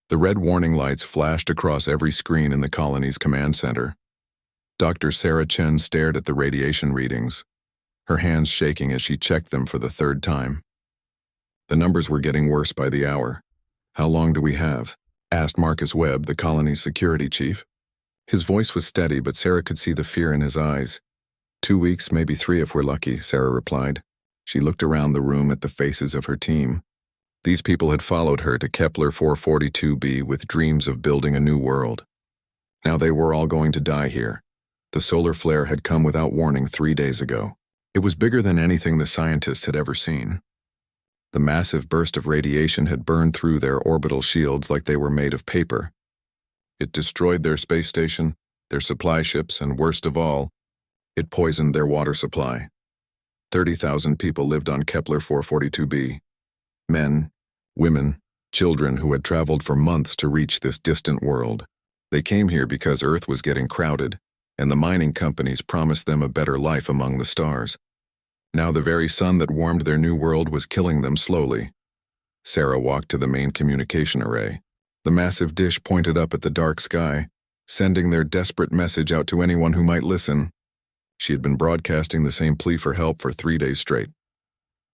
The red warning lights flashed across every screen in the colony's command center. Dr. Sarah Chen stared at the radiation readings, her hands shaking as she checked them for the third time. The numbers were getting worse by the hour. "How long do we have?" asked Marcus Webb, the colony's security chief. His voice was steady, but Sarah could see the fear in his eyes. 2 weeks, maybe 3 if we're lucky, Sarah replied. She looked around the room at the faces of her team. These people had followed her to Kepler 442b with dreams of building a new world. Now they were all going to die here. The solar flare had come without warning 3 days ago. It was bigger than anything the scientists had ever seen. The massive burst of radiation had burned through their orbital shields like they were made of paper. It destroyed their space station, their supply ships, and worst of all, it poisoned their water supply. 30,000 people lived on Kepler 442b. Men, women, children who had traveled for months to reach this distant world. They came here because Earth was getting crowded, and the mining companies promised them a better life among the stars. Now the very sun that warmed their new world was killing them slowly. Sarah walked to the main communication array. The massive dish pointed up at the dark sky, sending their desperate message out to anyone who might listen. She had been broadcasting the same plea for help for 3 days straight.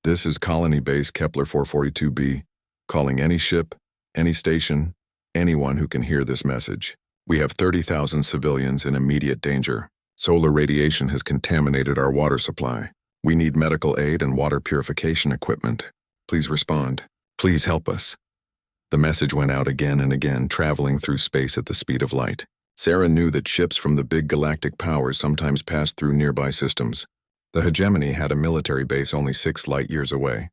"This is Colony Base Kepler 442b, calling any ship, any station, anyone who can hear this message. We have 30,000 civilians in immediate danger. Solar radiation has contaminated our water supply. We need medical aid and water purification equipment. Please respond. Please help us." The message went out again and again, traveling through space at the speed of light. Sarah knew that ships from the big galactic powers sometimes passed through nearby systems. The hegemony had a military base only 6 light years away.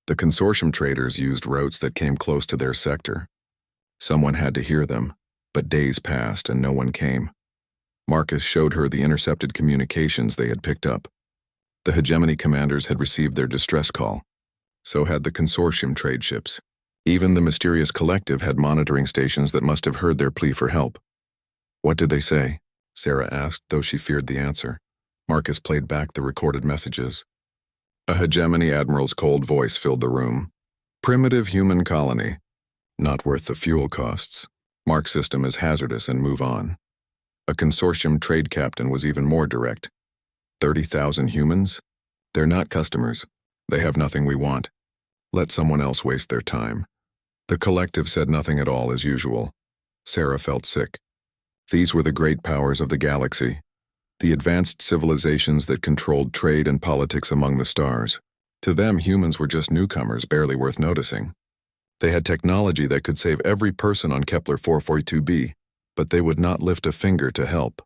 The consortium traders used routes that came close to their sector. Someone had to hear them, but days passed and no one came. Marcus showed her the intercepted communications they had picked up. The hegemony commanders had received their distress call. So had the consortium trade ships. Even the mysterious collective had monitoring stations that must have heard their plea for help. "What did they say?" Sarah asked, though she feared the answer. Marcus played back the recorded messages. A hegemony admiral's cold voice filled the room. "Primitive human colony. Not worth the fuel costs. Mark system is hazardous and move on." A consortium trade captain was even more direct. 30,000 humans? They're not customers. They have nothing we want. Let someone else waste their time. The collective said nothing at all as usual. Sarah felt sick. These were the great powers of the galaxy, the advanced civilizations that controlled trade and politics among the stars. To them, humans were just newcomers, barely worth noticing. They had technology that could save every person on Kepler 442b, but they would not lift a finger to help.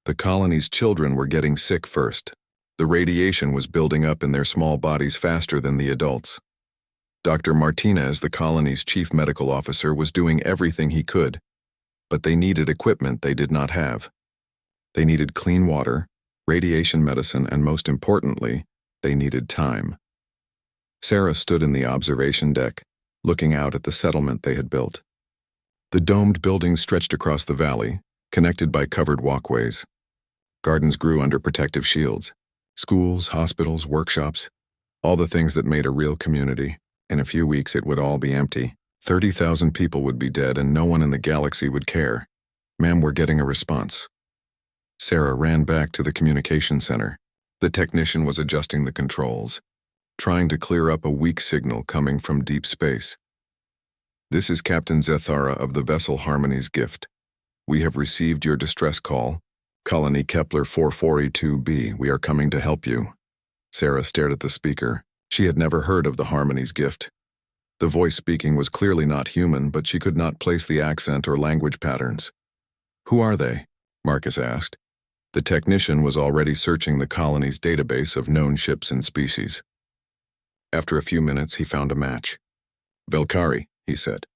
The colony's children were getting sick first. The radiation was building up in their small bodies faster than the adults. Dr. Martinez, the colony's chief medical officer, was doing everything he could, but they needed equipment they did not have. They needed clean water, radiation medicine, and most importantly, they needed time. Sarah stood in the observation deck, looking out at the settlement they had built. The domed buildings stretched across the valley, connected by covered walkways. Gardens grew under protective shields. Schools, hospitals, workshops, all the things that made a real community. In a few weeks it would all be empty. 30,000 people would be dead and no one in the galaxy would care. "Ma'am, we're getting a response." Sarah ran back to the communication center. The technician was adjusting the controls, trying to clear up a weak signal coming from deep space. "This is Captain Zethara of the vessel Harmony's Gift. We have received your distress call. Colony Kepler 442b, we are coming to help you." Sarah stared at the speaker. She had never heard of the Harmony's Gift. The voice speaking was clearly not human, but she could not place the accent or language patterns. "Who are they?" Marcus asked. The technician was already searching the colony's database of known ships and species. After a few minutes, he found a match. "Velkari," he said.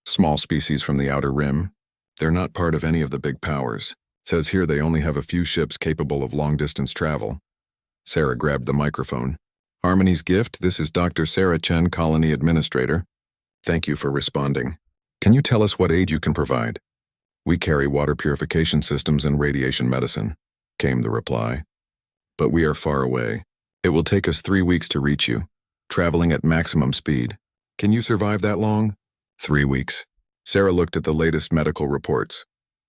"Small species from the outer rim. They're not part of any of the big powers. Says here they only have a few ships capable of long-distance travel." Sarah grabbed the microphone. "Harmony's Gift, this is Dr. Sarah Chen, Colony Administrator. Thank you for responding. Can you tell us what aid you can provide?" "We carry water purification systems and radiation medicine," came the reply. "But we are far away. It will take us 3 weeks to reach you, traveling at maximum speed. Can you survive that long?" 3 weeks," Sarah looked at the latest medical reports.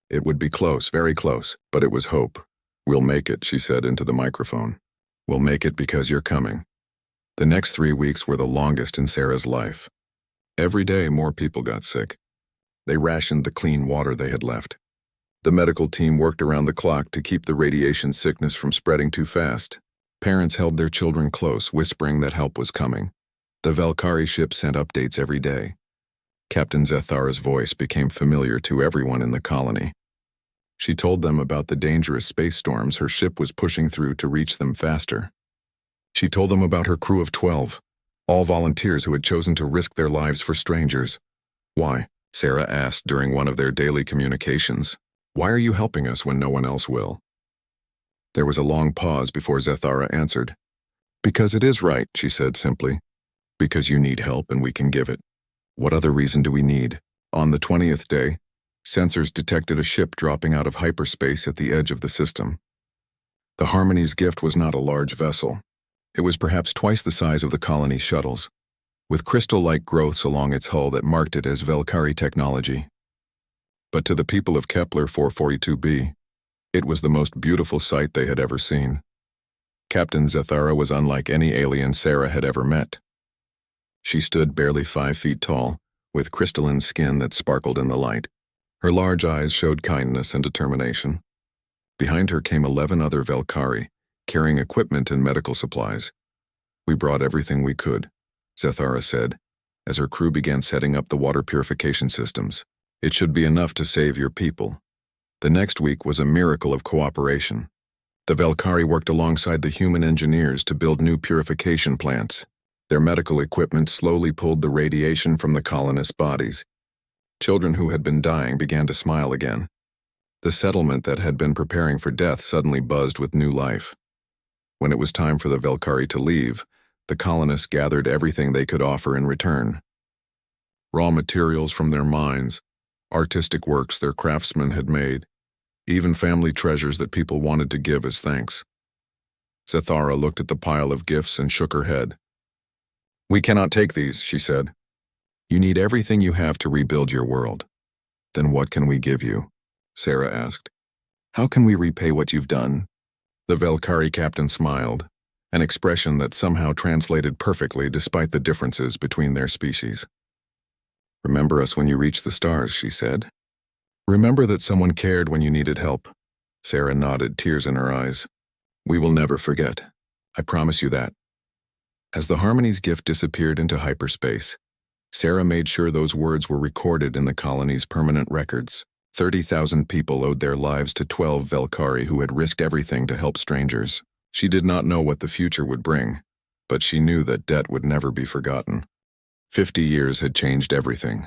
It would be close, very close, but it was hope. "We'll make it," she said into the microphone. "We'll make it because you're coming." The next 3 weeks were the longest in Sarah's life. Every day more people got sick. They rationed the clean water they had left. The medical team worked around the clock to keep the radiation sickness from spreading too fast. Parents held their children close, whispering that help was coming. The Valkyrie ship sent updates every day. Captain Zethara's voice became familiar to everyone in the colony. She told them about the dangerous space storms her ship was pushing through to reach them faster. She told them about her crew of 12, all volunteers who had chosen to risk their lives for strangers. "Why?" Sarah asked during one of their daily communications. "Why are you helping us when no one else will?" There was a long pause before Zethara answered. "Because it is right," she said simply. "Because you need help and we can give it. What other reason do we need?" On the 20th day, sensors detected a ship dropping out of hyperspace at the edge of the system. The Harmony's gift was not a large vessel. It was perhaps twice the size of the colony's shuttles, with crystal-like growths along its hull that marked it as Valkyrie technology. But to the people of Kepler 442b, it was the most beautiful sight they had ever seen. Captain Zethara was unlike any alien Sarah had ever met. She stood barely 5 feet tall, with crystalline skin that sparkled in the light. Her large eyes showed kindness and determination. Behind her came 11 other Valkyrie, carrying equipment and medical supplies. "We brought everything we could," Zethara said, as her crew began setting up the water purification systems. "It should be enough to save your people." The next week was a miracle of cooperation. The Valkyrie worked alongside the human engineers to build new purification plants. Their medical equipment slowly pulled the radiation from the colonists' bodies. Children who had been dying began to smile again. The settlement that had been preparing for death suddenly buzzed with new life. When it was time for the Valkyrie to leave, the colonists gathered everything they could offer in return. Raw materials from their mines, artistic works their craftsmen had made, even family treasures that people wanted to give as thanks. Zethara looked at the pile of gifts and shook her head. "We cannot take these," she said. "You need everything you have to rebuild your world." "Then what can we give you?" Sarah asked. "How can we repay what you've done?" The Valkyrie captain smiled, an expression that somehow translated perfectly despite the differences between their species. "Remember us when you reach the stars," she said. "Remember that someone cared when you needed help." Sarah nodded, tears in her eyes. "We will never forget. I promise you that." As the Harmony's gift disappeared into hyperspace, Sarah made sure those words were recorded in the colony's permanent records. 30,000 people owed their lives to 12 Valkyrie who had risked everything to help strangers. She did not know what the future would bring, but she knew that debt would never be forgotten. 50 years had changed everything.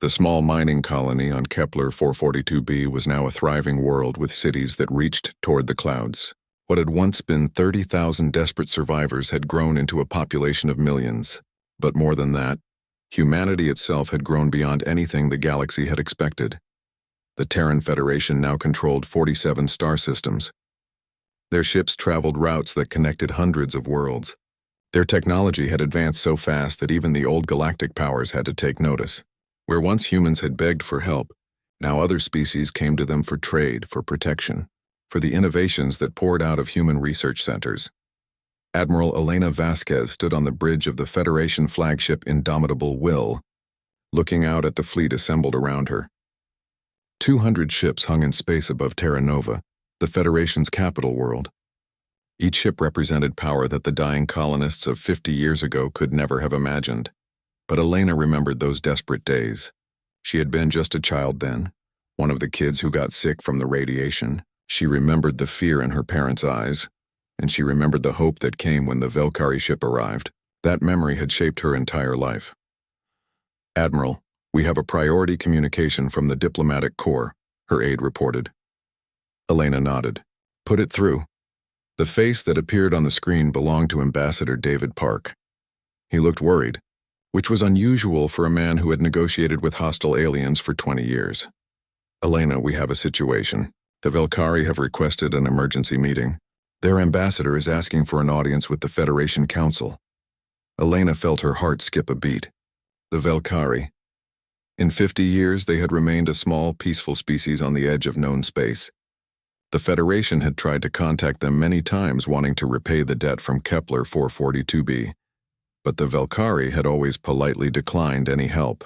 The small mining colony on Kepler 442b was now a thriving world with cities that reached toward the clouds. What had once been 30,000 desperate survivors had grown into a population of millions. But more than that, humanity itself had grown beyond anything the galaxy had expected. The Terran Federation now controlled 47 star systems. Their ships traveled routes that connected hundreds of worlds. Their technology had advanced so fast that even the old galactic powers had to take notice. Where once humans had begged for help, now other species came to them for trade, for protection, for the innovations that poured out of human research centers. Admiral Elena Vasquez stood on the bridge of the Federation flagship Indomitable Will, looking out at the fleet assembled around her. 200 ships hung in space above Terra Nova, the Federation's capital world. Each ship represented power that the dying colonists of 50 years ago could never have imagined. But Elena remembered those desperate days. She had been just a child then, one of the kids who got sick from the radiation. She remembered the fear in her parents' eyes, and she remembered the hope that came when the Valkyrie ship arrived. That memory had shaped her entire life. "Admiral, we have a priority communication from the diplomatic corps," her aide reported. Elena nodded. "Put it through." The face that appeared on the screen belonged to Ambassador David Park. He looked worried, which was unusual for a man who had negotiated with hostile aliens for 20 years. "Elena, we have a situation. The Valkyrie have requested an emergency meeting. Their ambassador is asking for an audience with the Federation Council." Elena felt her heart skip a beat. The Valkyrie. In 50 years, they had remained a small, peaceful species on the edge of known space. The Federation had tried to contact them many times, wanting to repay the debt from Kepler 442b, but the Valkyrie had always politely declined any help.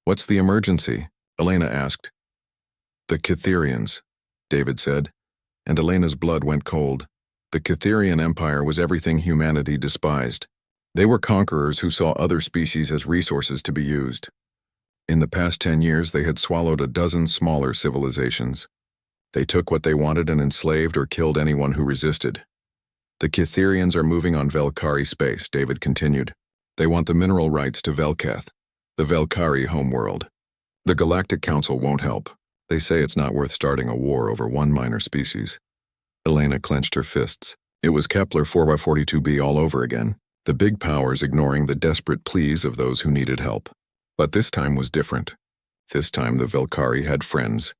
"What's the emergency?" Elena asked. "The Cytherians," David said, and Elena's blood went cold. The Cytherian Empire was everything humanity despised. They were conquerors who saw other species as resources to be used. In the past 10 years, they had swallowed a dozen smaller civilizations. They took what they wanted and enslaved or killed anyone who resisted. "The Cytherians are moving on Valkyrie space," David continued. "They want the mineral rights to Velketh, the Valkyrie homeworld. The Galactic Council won't help. They say it's not worth starting a war over one minor species." Elena clenched her fists. It was Kepler 4x42b all over again, the big powers ignoring the desperate pleas of those who needed help. But this time was different. This time the Valkyrie had friends.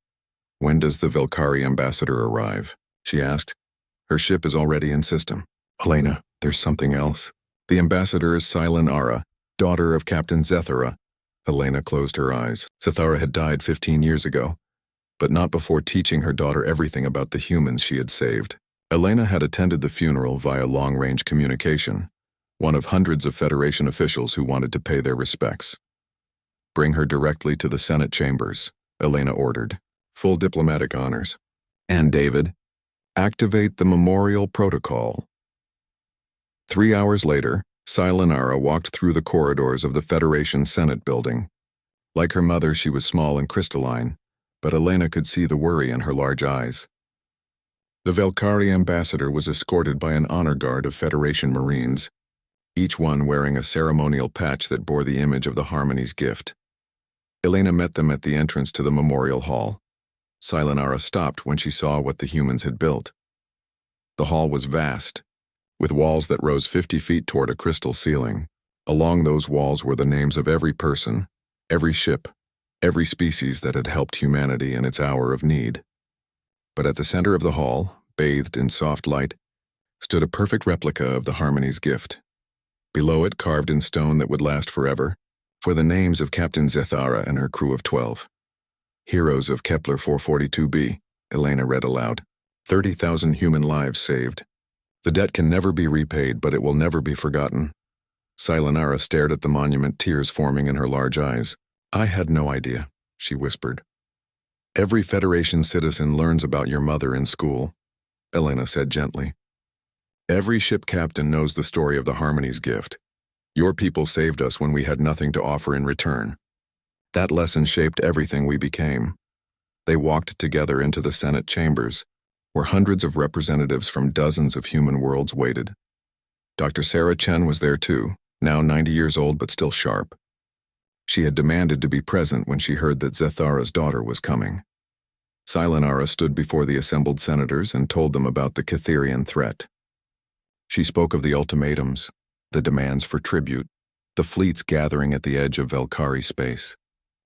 "When does the Valkyrie ambassador arrive?" she asked. "Her ship is already in system." "Elena, there's something else. The ambassador is Silin Ara, daughter of Captain Zethara." Elena closed her eyes. Zethara had died 15 years ago, but not before teaching her daughter everything about the humans she had saved. Elena had attended the funeral via long-range communication, one of hundreds of Federation officials who wanted to pay their respects. "Bring her directly to the Senate chambers," Elena ordered. "Full diplomatic honors." "And David, activate the memorial protocol." 3 hours later, Silin Ara walked through the corridors of the Federation Senate building. Like her mother, she was small and crystalline, but Elena could see the worry in her large eyes. The Valkyrie ambassador was escorted by an honor guard of Federation Marines, each one wearing a ceremonial patch that bore the image of the Harmony's gift. Elena met them at the entrance to the memorial hall. Silin Ara stopped when she saw what the humans had built. The hall was vast, with walls that rose 50 feet toward a crystal ceiling. Along those walls were the names of every person, every ship, every species that had helped humanity in its hour of need. But at the center of the hall, bathed in soft light, stood a perfect replica of the Harmony's gift. Below it, carved in stone that would last forever, were the names of Captain Zethara and her crew of 12. "Heroes of Kepler 442b," Elena read aloud. 30,000 human lives saved. The debt can never be repaid, but it will never be forgotten. Silin Ara stared at the monument, tears forming in her large eyes. "I had no idea," she whispered. "Every Federation citizen learns about your mother in school," Elena said gently. "Every ship captain knows the story of the Harmony's gift. Your people saved us when we had nothing to offer in return. That lesson shaped everything we became." They walked together into the Senate chambers, where hundreds of representatives from dozens of human worlds waited. Dr. Sarah Chen was there too, now 90 years old but still sharp. She had demanded to be present when she heard that Zethara's daughter was coming. Silin Ara stood before the assembled senators and told them about the Cytherian threat. She spoke of the ultimatums, the demands for tribute, the fleets gathering at the edge of Valkyrie space.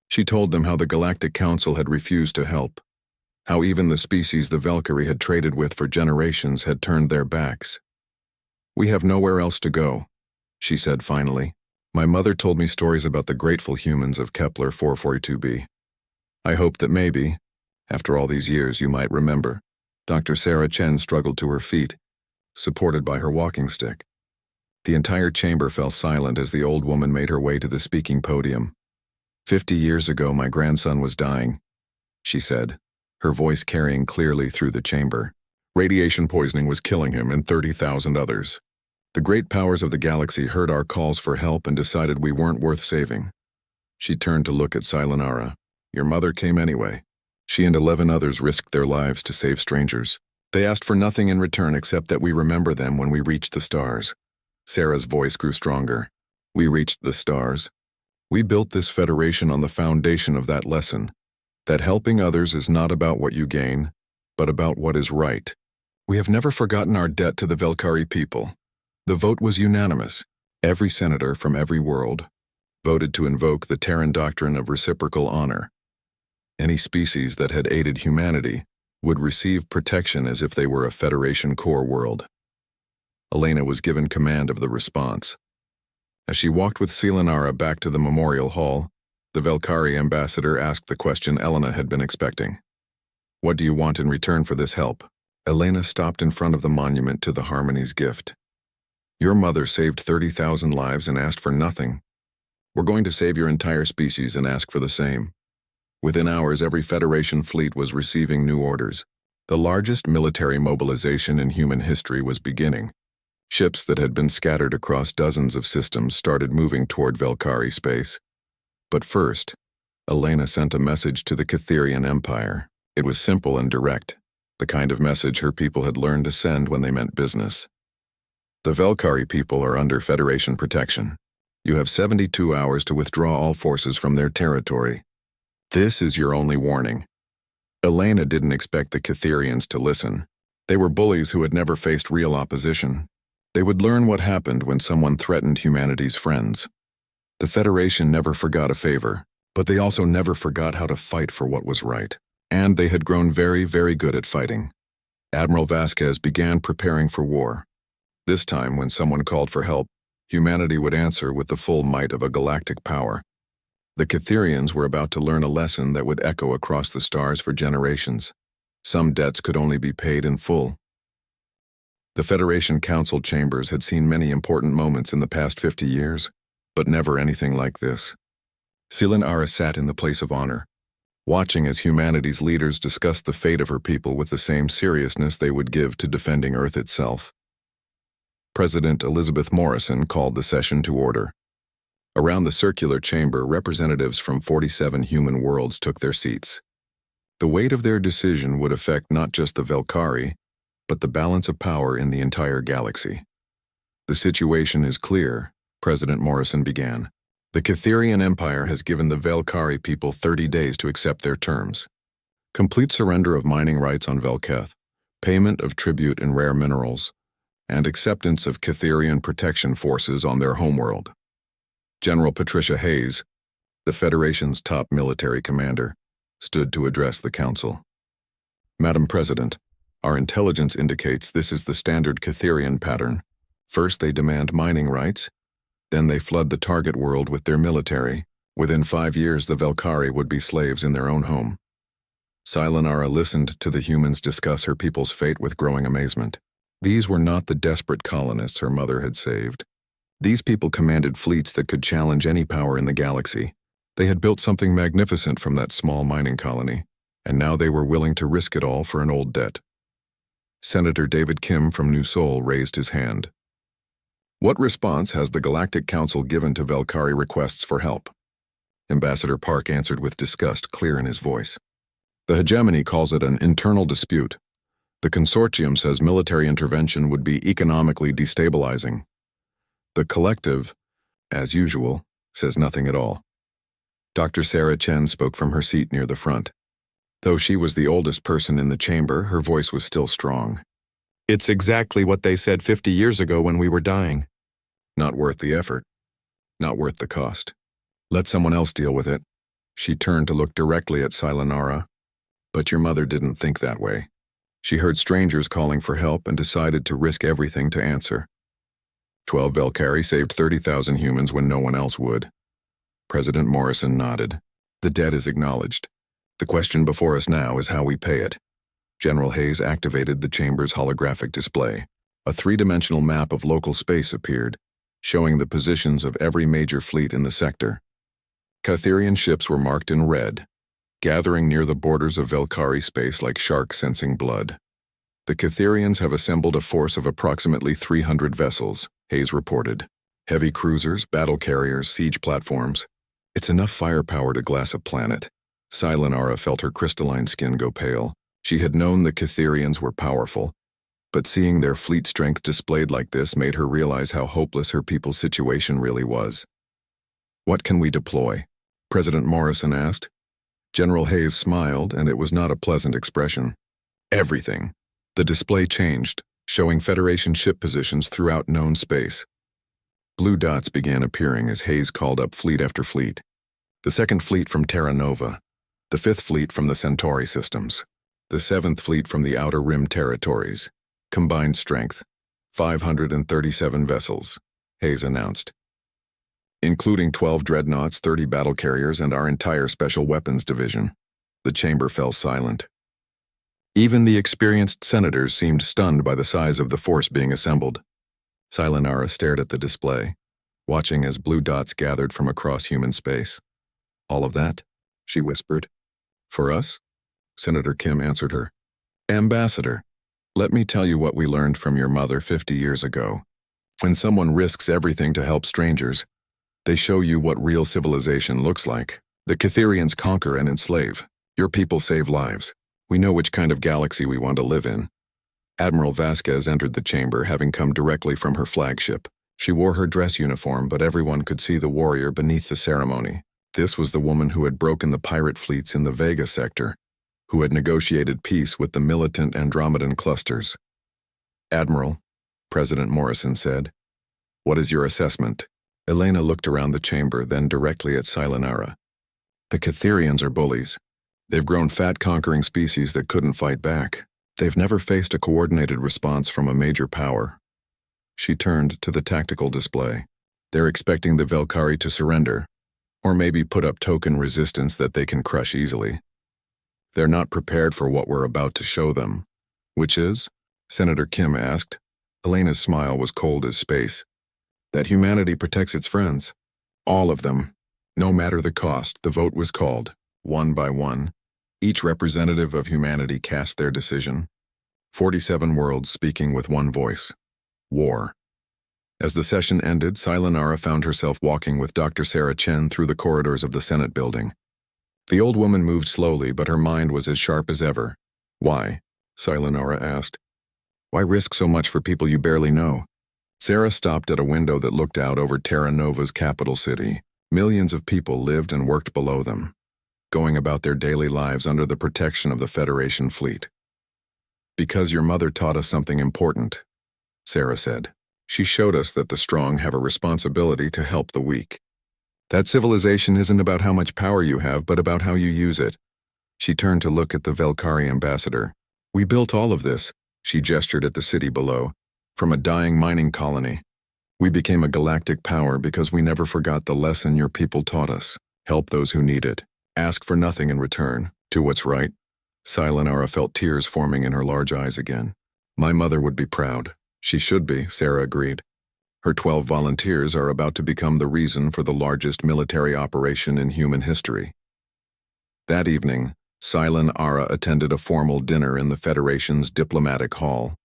She told them how the Galactic Council had refused to help, how even the species the Valkyrie had traded with for generations had turned their backs. "We have nowhere else to go," she said finally. "My mother told me stories about the grateful humans of Kepler 442b. I hope that maybe, after all these years, you might remember." Dr. Sarah Chen struggled to her feet, supported by her walking stick. The entire chamber fell silent as the old woman made her way to the speaking podium. 50 years ago, my grandson was dying," she said, her voice carrying clearly through the chamber. "Radiation poisoning was killing him and 30,000 others. The great powers of the galaxy heard our calls for help and decided we weren't worth saving." She turned to look at Silin Ara. "Your mother came anyway. She and 11 others risked their lives to save strangers. They asked for nothing in return except that we remember them when we reach the stars." Sarah's voice grew stronger. "We reached the stars. We built this Federation on the foundation of that lesson, that helping others is not about what you gain, but about what is right. We have never forgotten our debt to the Valkyrie people." The vote was unanimous. Every senator from every world voted to invoke the Terran doctrine of reciprocal honor. Any species that had aided humanity would receive protection as if they were a Federation core world. Elena was given command of the response. As she walked with Silin Ara back to the memorial hall, The Velkari ambassador asked the question Elena had been expecting. What do you want in return for this help? Elena stopped in front of the monument to the Harmony's gift. Your mother saved 30,000 lives and asked for nothing. We're going to save your entire species and ask for the same. Within hours, every Federation fleet was receiving new orders. The largest military mobilization in human history was beginning. Ships that had been scattered across dozens of systems started moving toward Velkari space. But first, Elena sent a message to the Catherian Empire. It was simple and direct, the kind of message her people had learned to send when they meant business. The Velkari people are under Federation protection. You have 72 hours to withdraw all forces from their territory. This is your only warning. Elena didn't expect the Catherians to listen. They were bullies who had never faced real opposition. They would learn what happened when someone threatened humanity's friends. The Federation never forgot a favor, but they also never forgot how to fight for what was right. And they had grown very, very good at fighting. Admiral Vasquez began preparing for war. This time, when someone called for help, humanity would answer with the full might of a galactic power. The Catherians were about to learn a lesson that would echo across the stars for generations. Some debts could only be paid in full. The Federation Council chambers had seen many important moments in the past 50 years, but never anything like this. Silanara sat in the place of honor, watching as humanity's leaders discussed the fate of her people with the same seriousness they would give to defending Earth itself. President Elizabeth Morrison called the session to order. Around the circular chamber, representatives from 47 human worlds took their seats. The weight of their decision would affect not just the Velkari, but the balance of power in the entire galaxy. The situation is clear, President Morrison began. The Catherian Empire has given the Velkari people 30 days to accept their terms. Complete surrender of mining rights on Velketh, payment of tribute in rare minerals, and acceptance of Catherian protection forces on their homeworld. General Patricia Hayes, the Federation's top military commander, stood to address the council. Madam President, our intelligence indicates this is the standard Catherian pattern. First they demand mining rights, then they flood the target world with their military. Within 5 years the Velkari would be slaves in their own home. Silanara listened to the humans discuss her people's fate with growing amazement. These were not the desperate colonists her mother had saved. These people commanded fleets that could challenge any power in the galaxy. They had built something magnificent from that small mining colony, and now they were willing to risk it all for an old debt. Senator David Kim from New Seoul raised his hand. What response has the Galactic Council given to Velkari requests for help? Ambassador Park answered with disgust clear in his voice. The hegemony calls it an internal dispute. The consortium says military intervention would be economically destabilizing. The collective, as usual, says nothing at all. Dr. Sarah Chen spoke from her seat near the front. Though she was the oldest person in the chamber, her voice was still strong. It's exactly what they said 50 years ago when we were dying. Not worth the effort. Not worth the cost. Let someone else deal with it. She turned to look directly at Silanara. But your mother didn't think that way. She heard strangers calling for help and decided to risk everything to answer. 12 Velkari saved 30,000 humans when no one else would. President Morrison nodded. The debt is acknowledged. The question before us now is how we pay it. General Hayes activated the chamber's holographic display. A three-dimensional map of local space appeared, showing the positions of every major fleet in the sector. Catherian ships were marked in red, gathering near the borders of Velkari space like sharks sensing blood. The Catherians have assembled a force of approximately 300 vessels, Hayes reported. Heavy cruisers, battle carriers, siege platforms. It's enough firepower to glass a planet. Silanara felt her crystalline skin go pale. She had known the Catherians were powerful, but seeing their fleet strength displayed like this made her realize how hopeless her people's situation really was. What can we deploy? President Morrison asked. General Hayes smiled, and it was not a pleasant expression. Everything. The display changed, showing Federation ship positions throughout known space. Blue dots began appearing as Hayes called up fleet after fleet. The 2nd Fleet from Terra Nova, the 5th Fleet from the Centauri systems, the 7th Fleet from the Outer Rim territories. Combined strength, 537 vessels, Hayes announced. including 12 dreadnoughts, 30 battle carriers, and our entire special weapons division. The chamber fell silent. Even the experienced senators seemed stunned by the size of the force being assembled. Sayonara stared at the display, watching as blue dots gathered from across human space. "All of that?" she whispered. "For us?" Senator Kim answered her. "Ambassador, let me tell you what we learned from your mother 50 years ago. When someone risks everything to help strangers, they show you what real civilization looks like. The Catherians conquer and enslave. Your people save lives. We know which kind of galaxy we want to live in." Admiral Vasquez entered the chamber, having come directly from her flagship. She wore her dress uniform, but everyone could see the warrior beneath the ceremony. This was the woman who had broken the pirate fleets in the Vega sector, who had negotiated peace with the militant Andromedan clusters. "Admiral," President Morrison said, "what is your assessment?" Elena looked around the chamber, then directly at Sayonara. "The Catherians are bullies. They've grown fat, conquering species that couldn't fight back. They've never faced a coordinated response from a major power." She turned to the tactical display. "They're expecting the Velkari to surrender, or maybe put up token resistance that they can crush easily. They're not prepared for what we're about to show them." "Which is?" Senator Kim asked. Elena's smile was cold as space. "That humanity protects its friends. All of them. No matter the cost." The vote was called, one by one. Each representative of humanity cast their decision. 47 worlds speaking with one voice. War. As the session ended, Sayonara found herself walking with Dr. Sarah Chen through the corridors of the Senate building. The old woman moved slowly, but her mind was as sharp as ever. "Why?" Sayonara asked. "Why risk so much for people you barely know?" Sarah stopped at a window that looked out over Terra Nova's capital city. Millions of people lived and worked below them, going about their daily lives under the protection of the Federation fleet. "Because your mother taught us something important," Sarah said. "She showed us that the strong have a responsibility to help the weak. That civilization isn't about how much power you have, but about how you use it." She turned to look at the Velkari ambassador. "We built all of this," she gestured at the city below, "from a dying mining colony. We became a galactic power because we never forgot the lesson your people taught us. Help those who need it. Ask for nothing in return. Do what's right." Sayonara felt tears forming in her large eyes again. "My mother would be proud." "She should be," Sarah agreed. "Her 12 volunteers are about to become the reason for the largest military operation in human history." That evening, Sayonara attended a formal dinner in the Federation's diplomatic hall.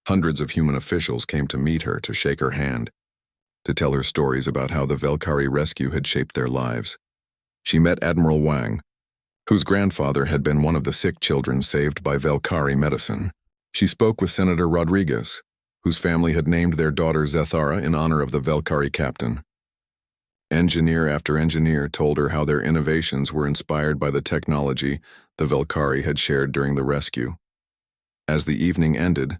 Hundreds of human officials came to meet her, to shake her hand, to tell her stories about how the Velkari rescue had shaped their lives. She met Admiral Wang, whose grandfather had been one of the sick children saved by Velkari medicine. She spoke with Senator Rodriguez, whose family had named their daughter Zethara in honor of the Velkari captain. Engineer after engineer told her how their innovations were inspired by the technology the Velkari had shared during the rescue. As the evening ended,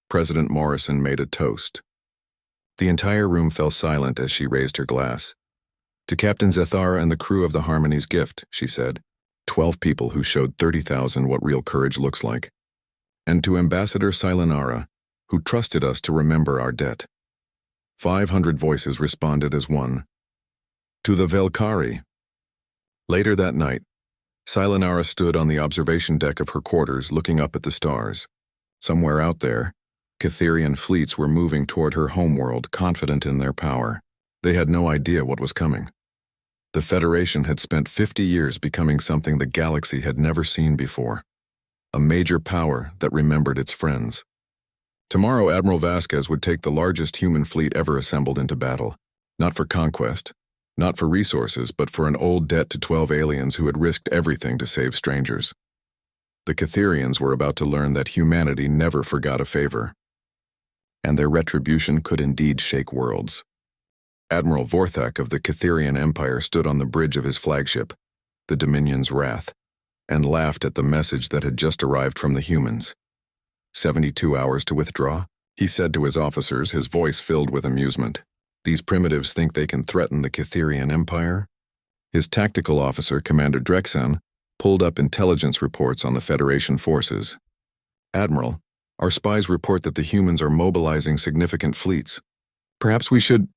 President Morrison made a toast. The entire room fell silent as she raised her glass. "To Captain Zethara and the crew of the Harmony's gift," she said. 12 people who showed 30,000 what real courage looks like. "And to Ambassador Sayonara, who trusted us to remember our debt." 500 voices responded as one. "To the Velkari." Later that night, Sayonara stood on the observation deck of her quarters looking up at the stars. Somewhere out there, Catherian fleets were moving toward her homeworld, confident in their power. They had no idea what was coming. The Federation had spent 50 years becoming something the galaxy had never seen before. A major power that remembered its friends. Tomorrow, Admiral Vasquez would take the largest human fleet ever assembled into battle. Not for conquest, not for resources, but for an old debt to 12 aliens who had risked everything to save strangers. The Catherians were about to learn that humanity never forgot a favor, and their retribution could indeed shake worlds. Admiral Vorthak of the Catherian Empire stood on the bridge of his flagship, the Dominion's Wrath, and laughed at the message that had just arrived from the humans. 72 hours to withdraw, he said to his officers, his voice filled with amusement. These primitives think they can threaten the Catherian Empire? His tactical officer, Commander Drexen, pulled up intelligence reports on the Federation forces. "Admiral, our spies report that the humans are mobilizing significant fleets." "Perhaps we should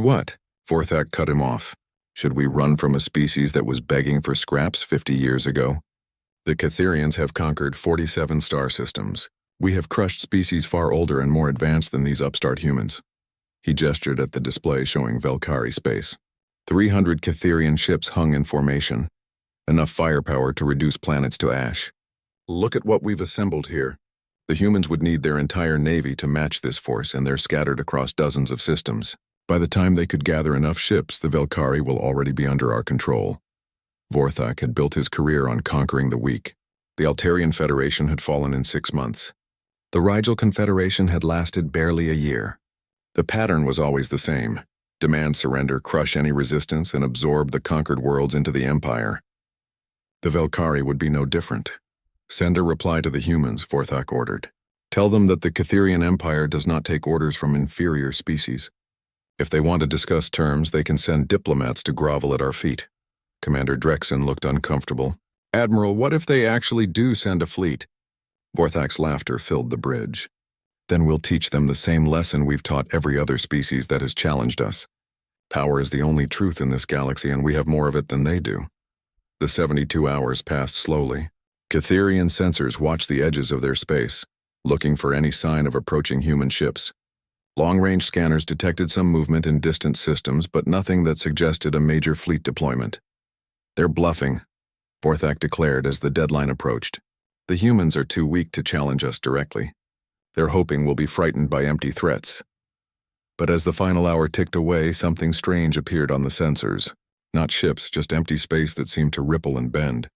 what?" Vorthak cut him off. Should we run from a species that was begging for scraps 50 years ago? The Catherians have conquered 47 star systems. We have crushed species far older and more advanced than these upstart humans. He gestured at the display showing Velkari space. 300 Catherian ships hung in formation, enough firepower to reduce planets to ash. Look at what we've assembled here. The humans would need their entire navy to match this force, and they're scattered across dozens of systems. By the time they could gather enough ships, the Velkari will already be under our control. Vorthak had built his career on conquering the weak. The Altarian Federation had fallen in 6 months. The Rigel Confederation had lasted barely a year. The pattern was always the same: demand surrender, crush any resistance, and absorb the conquered worlds into the Empire. The Velkari would be no different. Send a reply to the humans, Vorthak ordered. Tell them that the Catherian Empire does not take orders from inferior species. If they want to discuss terms, they can send diplomats to grovel at our feet. Commander Drexen looked uncomfortable. Admiral, what if they actually do send a fleet? Vorthak's laughter filled the bridge. Then we'll teach them the same lesson we've taught every other species that has challenged us. Power is the only truth in this galaxy, and we have more of it than they do. The 72 hours passed slowly. Catherian sensors watched the edges of their space, looking for any sign of approaching human ships. Long-range scanners detected some movement in distant systems, but nothing that suggested a major fleet deployment. They're bluffing, Vorthak declared as the deadline approached. The humans are too weak to challenge us directly. They're hoping we'll be frightened by empty threats. But as the final hour ticked away, something strange appeared on the sensors. Not ships, just empty space that seemed to ripple and bend.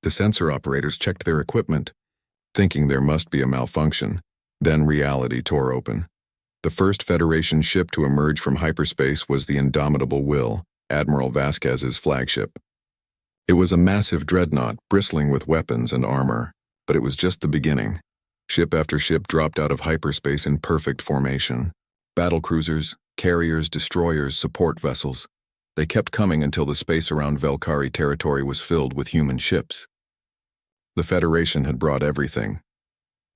The sensor operators checked their equipment, thinking there must be a malfunction. Then reality tore open. The first Federation ship to emerge from hyperspace was the Indomitable Will, Admiral Vasquez's flagship. It was a massive dreadnought, bristling with weapons and armor, but it was just the beginning. Ship after ship dropped out of hyperspace in perfect formation. Battlecruisers, carriers, destroyers, support vessels. They kept coming until the space around Velkari territory was filled with human ships. The Federation had brought everything.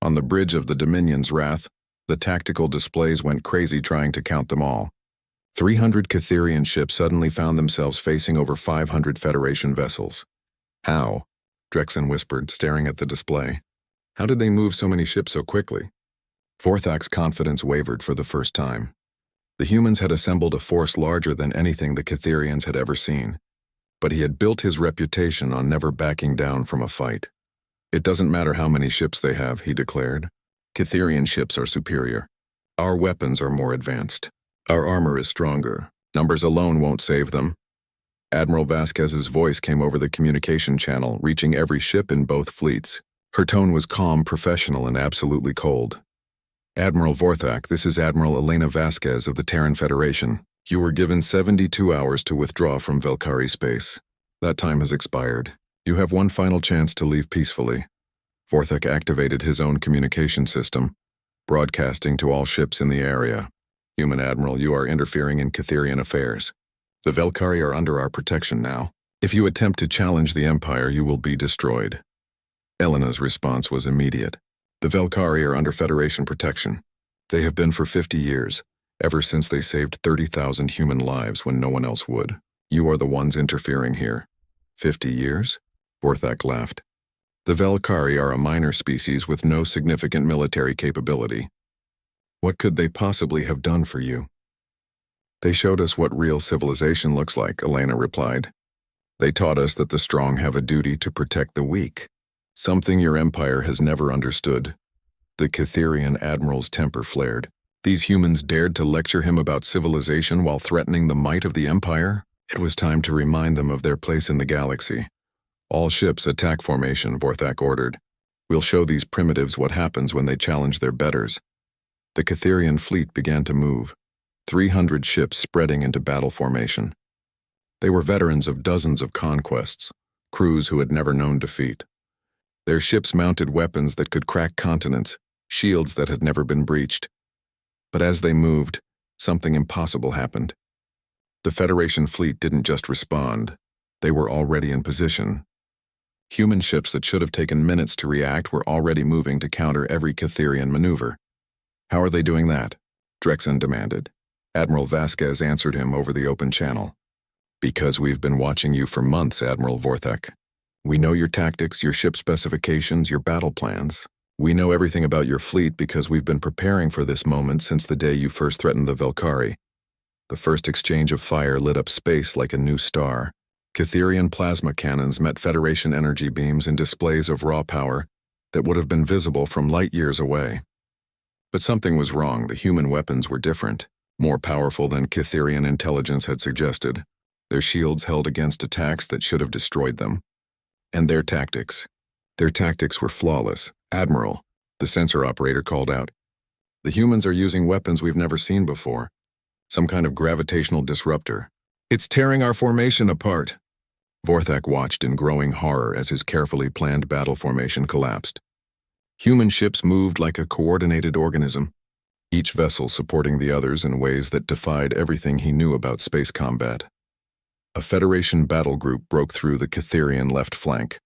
On the bridge of the Dominion's wrath, the tactical displays went crazy trying to count them all. 300 Catherian ships suddenly found themselves facing over 500 Federation vessels. How? Drexen whispered, staring at the display. How did they move so many ships so quickly? Vorthak's confidence wavered for the first time. The humans had assembled a force larger than anything the Catherians had ever seen. But he had built his reputation on never backing down from a fight. It doesn't matter how many ships they have, he declared. Catherian ships are superior. Our weapons are more advanced. Our armor is stronger. Numbers alone won't save them. Admiral Vasquez's voice came over the communication channel, reaching every ship in both fleets. Her tone was calm, professional, and absolutely cold. Admiral Vorthak, this is Admiral Elena Vasquez of the Terran Federation. You were given 72 hours to withdraw from Velkari space. That time has expired. You have one final chance to leave peacefully. Vorthak activated his own communication system, broadcasting to all ships in the area. Human Admiral, you are interfering in Catherian affairs. The Velkari are under our protection now. If you attempt to challenge the Empire, you will be destroyed. Elena's response was immediate. The Velkari are under Federation protection. They have been for 50 years, ever since they saved 30,000 human lives when no one else would. You are the ones interfering here. 50 years? Vorthak laughed. The Velkari are a minor species with no significant military capability. What could they possibly have done for you? They showed us what real civilization looks like, Elena replied. They taught us that the strong have a duty to protect the weak. Something your empire has never understood. The Catherian admiral's temper flared. These humans dared to lecture him about civilization while threatening the might of the empire? It was time to remind them of their place in the galaxy. All ships attack formation, Vorthak ordered. We'll show these primitives what happens when they challenge their betters. The Catherian fleet began to move, 300 ships spreading into battle formation. They were veterans of dozens of conquests, crews who had never known defeat. Their ships mounted weapons that could crack continents, shields that had never been breached. But as they moved, something impossible happened. The Federation fleet didn't just respond. They were already in position. Human ships that should have taken minutes to react were already moving to counter every Catherian maneuver. How are they doing that? Drexen demanded. Admiral Vasquez answered him over the open channel. Because we've been watching you for months, Admiral Vorthak. We know your tactics, your ship specifications, your battle plans. We know everything about your fleet because we've been preparing for this moment since the day you first threatened the Velkari. The first exchange of fire lit up space like a new star. Catherian plasma cannons met Federation energy beams in displays of raw power that would have been visible from light years away. But something was wrong. The human weapons were different, more powerful than Catherian intelligence had suggested. Their shields held against attacks that should have destroyed them. And their tactics were flawless. Admiral, the sensor operator called out. The humans are using weapons we've never seen before. Some kind of gravitational disruptor. It's tearing our formation apart. Vorthak watched in growing horror as his carefully planned battle formation collapsed. Human ships moved like a coordinated organism, each vessel supporting the others in ways that defied everything he knew about space combat. A Federation battle group broke through the Catherian left flank,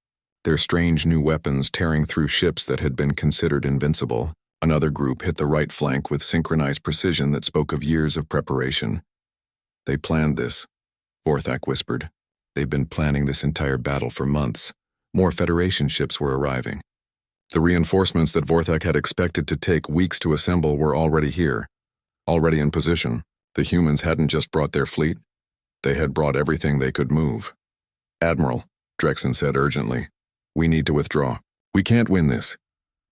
their strange new weapons tearing through ships that had been considered invincible. Another group hit the right flank with synchronized precision that spoke of years of preparation. They planned this, Vorthak whispered. They've been planning this entire battle for months. More Federation ships were arriving. The reinforcements that Vorthak had expected to take weeks to assemble were already here, already in position. The humans hadn't just brought their fleet. They had brought everything they could move. Admiral, Drexen said urgently, we need to withdraw. We can't win this.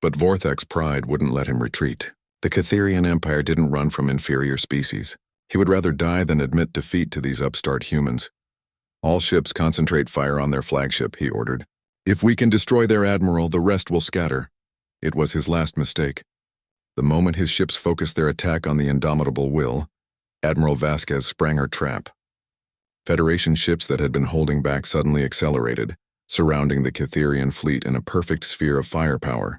But Vorthak's pride wouldn't let him retreat. The Catherian Empire didn't run from inferior species. He would rather die than admit defeat to these upstart humans. All ships concentrate fire on their flagship, he ordered. If we can destroy their admiral, the rest will scatter. It was his last mistake. The moment his ships focused their attack on the indomitable will, Admiral Vasquez sprang her trap. Federation ships that had been holding back suddenly accelerated, surrounding the Catherian fleet in a perfect sphere of firepower.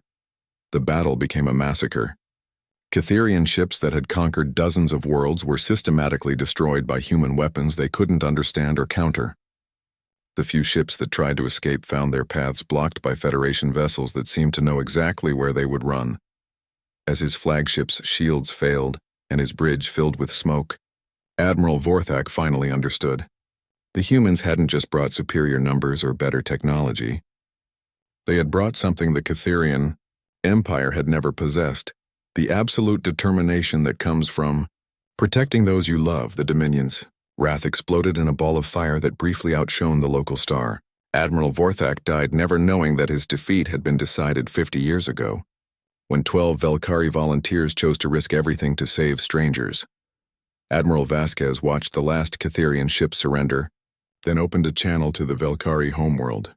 The battle became a massacre. Catherian ships that had conquered dozens of worlds were systematically destroyed by human weapons they couldn't understand or counter. The few ships that tried to escape found their paths blocked by Federation vessels that seemed to know exactly where they would run. As his flagship's shields failed and his bridge filled with smoke, Admiral Vorthak finally understood. The humans hadn't just brought superior numbers or better technology. They had brought something the Catherian Empire had never possessed, the absolute determination that comes from protecting those you love, the Dominions. Wrath exploded in a ball of fire that briefly outshone the local star. Admiral Vorthak died never knowing that his defeat had been decided 50 years ago, when 12 Velkari volunteers chose to risk everything to save strangers. Admiral Vasquez watched the last Catherian ship surrender, then opened a channel to the Velkari homeworld.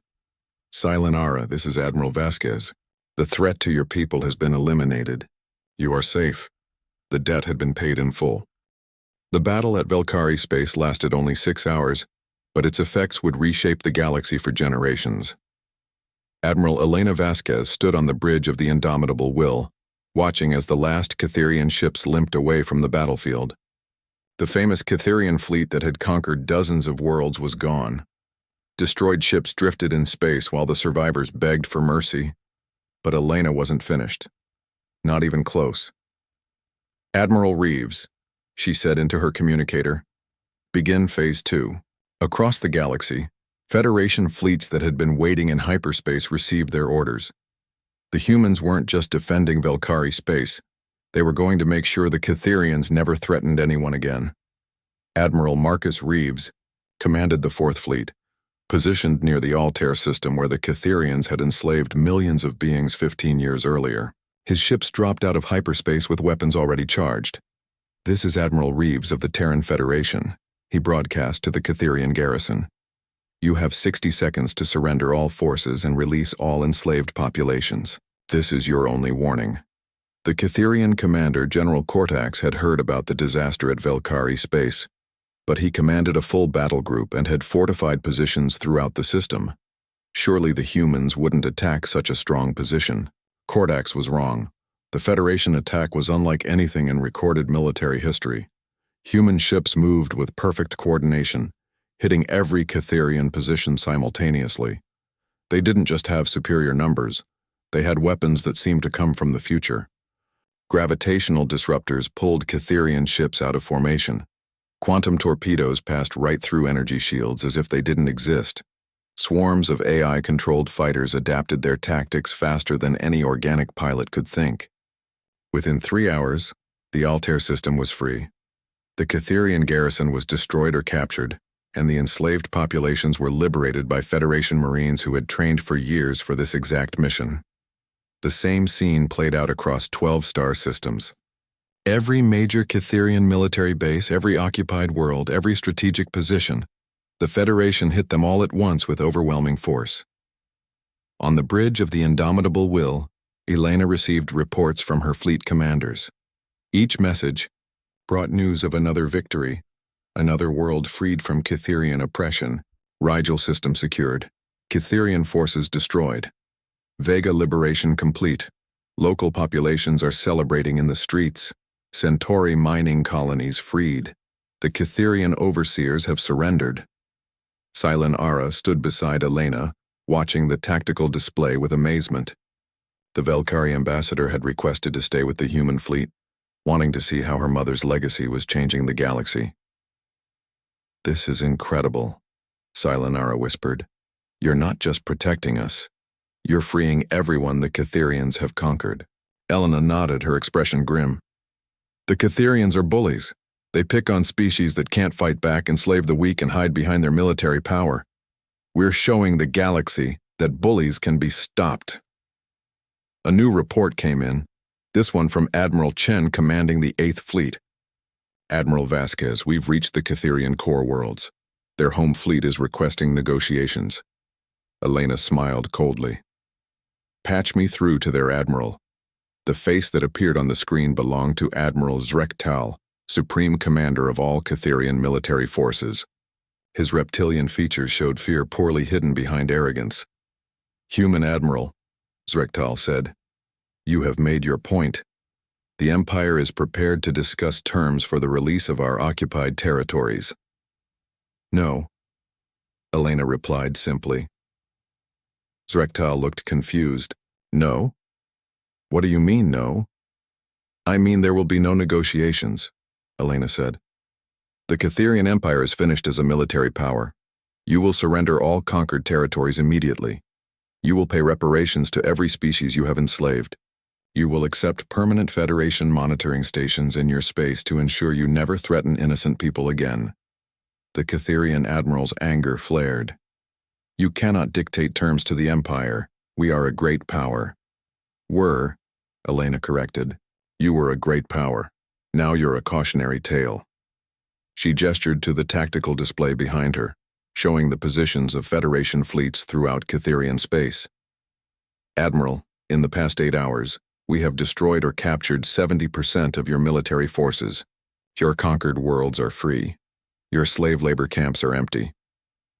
Silenara, this is Admiral Vasquez. The threat to your people has been eliminated. You are safe. The debt had been paid in full. The battle at Velkari space lasted only 6 hours, but its effects would reshape the galaxy for generations. Admiral Elena Vasquez stood on the bridge of the indomitable will, watching as the last Catherian ships limped away from the battlefield. The famous Catherian fleet that had conquered dozens of worlds was gone. Destroyed ships drifted in space while the survivors begged for mercy. But Elena wasn't finished. Not even close. Admiral Reeves, she said into her communicator, begin Phase 2. Across the galaxy, Federation fleets that had been waiting in hyperspace received their orders. The humans weren't just defending Velkari space, they were going to make sure the Catherians never threatened anyone again. Admiral Marcus Reeves commanded the Fourth Fleet, positioned near the Altair system where the Catherians had enslaved millions of beings 15 years earlier. His ships dropped out of hyperspace with weapons already charged. This is Admiral Reeves of the Terran Federation, he broadcast to the Catherian garrison. You have 60 seconds to surrender all forces and release all enslaved populations. This is your only warning. The Catherian commander, General Cortax, had heard about the disaster at Velkari space, but he commanded a full battle group and had fortified positions throughout the system. Surely the humans wouldn't attack such a strong position. Cortax was wrong. The Federation attack was unlike anything in recorded military history. Human ships moved with perfect coordination, hitting every Catherian position simultaneously. They didn't just have superior numbers, they had weapons that seemed to come from the future. Gravitational disruptors pulled Cytherian ships out of formation. Quantum torpedoes passed right through energy shields as if they didn't exist. Swarms of AI-controlled fighters adapted their tactics faster than any organic pilot could think. Within 3 hours, the Altair system was free. The Cytherian garrison was destroyed or captured, and the enslaved populations were liberated by Federation Marines who had trained for years for this exact mission. The same scene played out across 12 star systems. Every major Cytherian military base, every occupied world, every strategic position, the Federation hit them all at once with overwhelming force. On the bridge of the Indomitable Will, Elena received reports from her fleet commanders. Each message brought news of another victory, another world freed from Cytherian oppression, Rigel system secured, Cytherian forces destroyed, Vega liberation complete, local populations are celebrating in the streets, Centauri mining colonies freed, the Cytherian overseers have surrendered. Silent Ara stood beside Elena, watching the tactical display with amazement. The Velkari ambassador had requested to stay with the human fleet, wanting to see how her mother's legacy was changing the galaxy. "This is incredible," Silent Ara whispered. "You're not just protecting us. You're freeing everyone the Cytherians have conquered." Elena nodded, her expression grim. "The Cytherians are bullies. They pick on species that can't fight back, enslave the weak, and hide behind their military power. We're showing the galaxy that bullies can be stopped." A new report came in, this one from Admiral Chen commanding the 8th Fleet. "Admiral Vasquez, we've reached the Cytherian core worlds. Their home fleet is requesting negotiations." Elena smiled coldly. "Patch me through to their admiral." The face that appeared on the screen belonged to Admiral Zrektal, Supreme Commander of all Cytherian military forces. His reptilian features showed fear poorly hidden behind arrogance. "Human Admiral," Zrektal said, "you have made your point. The Empire is prepared to discuss terms for the release of our occupied territories." "No," Elena replied simply. Zrektal looked confused. "No? What do you mean, no?" "I mean there will be no negotiations," Elena said. "The Cytherian Empire is finished as a military power. You will surrender all conquered territories immediately. You will pay reparations to every species you have enslaved. You will accept permanent Federation monitoring stations in your space to ensure you never threaten innocent people again." The Cytherian admiral's anger flared. "You cannot dictate terms to the Empire. We are a great power." "Were," Elena corrected. "You were a great power. Now you're a cautionary tale." She gestured to the tactical display behind her, showing the positions of Federation fleets throughout Cytherian space. "Admiral, in the past 8 hours, we have destroyed or captured 70% of your military forces. Your conquered worlds are free. Your slave labor camps are empty.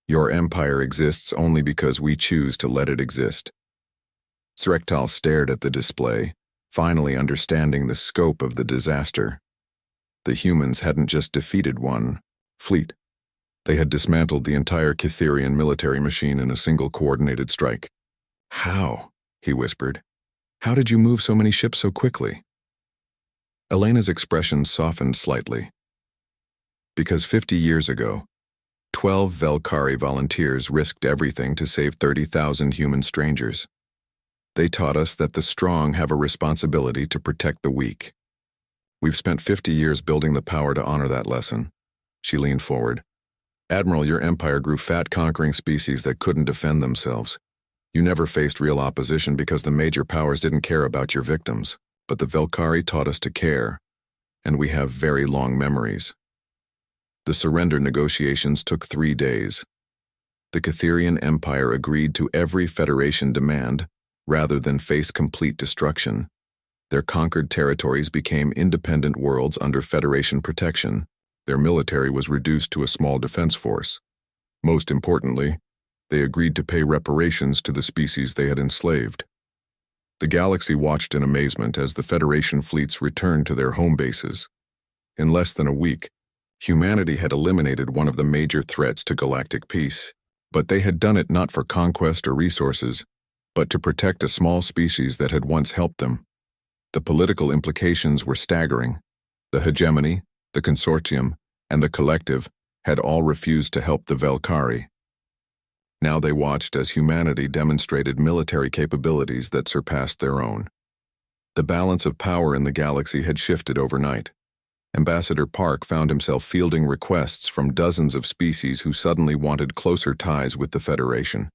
Your empire exists only because we choose to let it exist." Zrektal stared at the display, finally understanding the scope of the disaster. The humans hadn't just defeated one fleet. They had dismantled the entire Cytherian military machine in a single coordinated strike. "How?" he whispered. "How did you move so many ships so quickly?" Elena's expression softened slightly. "Because 50 years ago, 12 Velkari volunteers risked everything to save 30,000 human strangers. They taught us that the strong have a responsibility to protect the weak. We've spent 50 years building the power to honor that lesson." She leaned forward. "Admiral, your empire grew fat, conquering species that couldn't defend themselves. You never faced real opposition because the major powers didn't care about your victims. But the Velkari taught us to care, and we have very long memories." The surrender negotiations took 3 days. The Cytherian Empire agreed to every Federation demand, rather than face complete destruction. Their conquered territories became independent worlds under Federation protection. Their military was reduced to a small defense force. Most importantly, they agreed to pay reparations to the species they had enslaved. The galaxy watched in amazement as the Federation fleets returned to their home bases. In less than a week, humanity had eliminated one of the major threats to galactic peace, but they had done it not for conquest or resources, but to protect a small species that had once helped them. The political implications were staggering. The hegemony, the consortium, and the collective had all refused to help the Velkari. Now they watched as humanity demonstrated military capabilities that surpassed their own. The balance of power in the galaxy had shifted overnight. Ambassador Park found himself fielding requests from dozens of species who suddenly wanted closer ties with the Federation.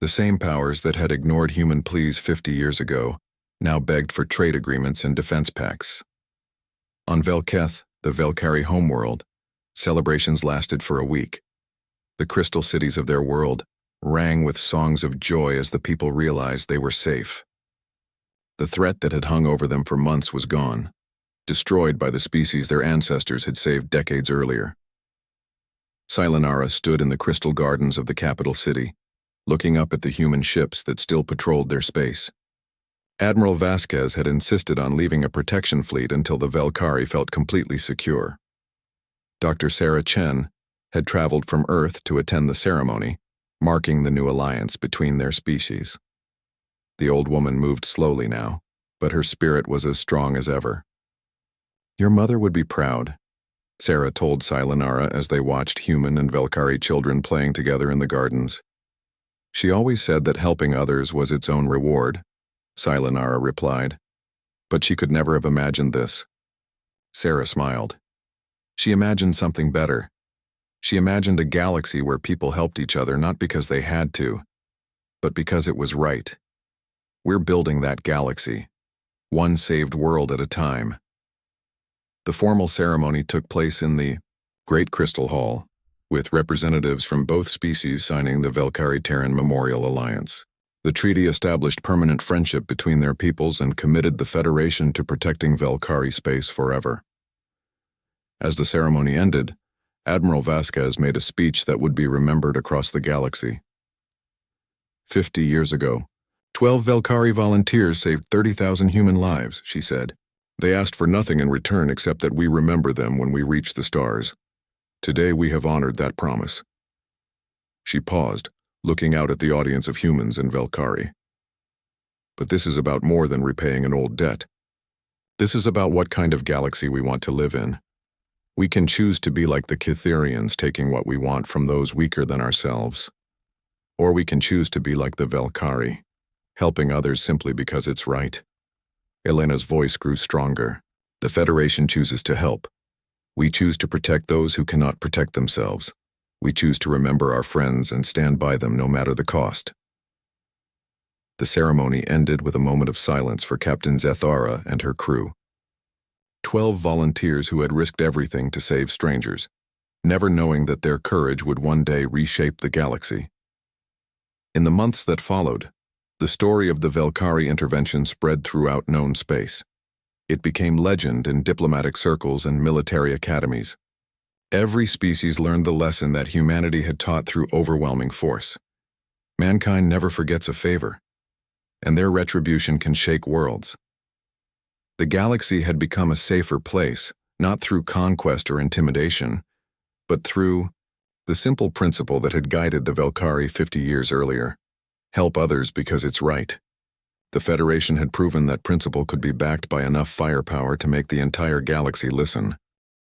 The same powers that had ignored human pleas 50 years ago now begged for trade agreements and defense pacts. On Velketh, the Velkari homeworld, celebrations lasted for a week. The crystal cities of their world rang with songs of joy as the people realized they were safe. The threat that had hung over them for months was gone, destroyed by the species their ancestors had saved decades earlier. Silanara stood in the crystal gardens of the capital city, looking up at the human ships that still patrolled their space. Admiral Vasquez had insisted on leaving a protection fleet until the Velkari felt completely secure. Dr. Sarah Chen had traveled from Earth to attend the ceremony, marking the new alliance between their species. The old woman moved slowly now, but her spirit was as strong as ever. "Your mother would be proud," Sarah told Silanara as they watched human and Velkari children playing together in the gardens. "She always said that helping others was its own reward," Silanara replied. But she could never have imagined this. Sarah smiled. She imagined something better. She imagined a galaxy where people helped each other not because they had to, but because it was right. We're building that galaxy, one saved world at a time. The formal ceremony took place in the Great Crystal Hall, with representatives from both species signing the Velkari-Terran Memorial Alliance. The treaty established permanent friendship between their peoples and committed the Federation to protecting Velkari space forever. As the ceremony ended, Admiral Vasquez made a speech that would be remembered across the galaxy. 50 years ago, 12 Velkari volunteers saved 30,000 human lives, she said. They asked for nothing in return except that we remember them when we reach the stars. Today we have honored that promise. She paused, looking out at the audience of humans in Velkari. But this is about more than repaying an old debt. This is about what kind of galaxy we want to live in. We can choose to be like the Kitherians, taking what we want from those weaker than ourselves. Or we can choose to be like the Velkari, helping others simply because it's right. Elena's voice grew stronger. The Federation chooses to help. We choose to protect those who cannot protect themselves. We choose to remember our friends and stand by them no matter the cost. The ceremony ended with a moment of silence for Captain Zethara and her crew. 12 volunteers who had risked everything to save strangers, never knowing that their courage would one day reshape the galaxy. In the months that followed, the story of the Velkari intervention spread throughout known space. It became legend in diplomatic circles and military academies. Every species learned the lesson that humanity had taught through overwhelming force. Mankind never forgets a favor, and their retribution can shake worlds. The galaxy had become a safer place, not through conquest or intimidation, but through the simple principle that had guided the Velkari 50 years earlier: help others because it's right. The Federation had proven that principle could be backed by enough firepower to make the entire galaxy listen.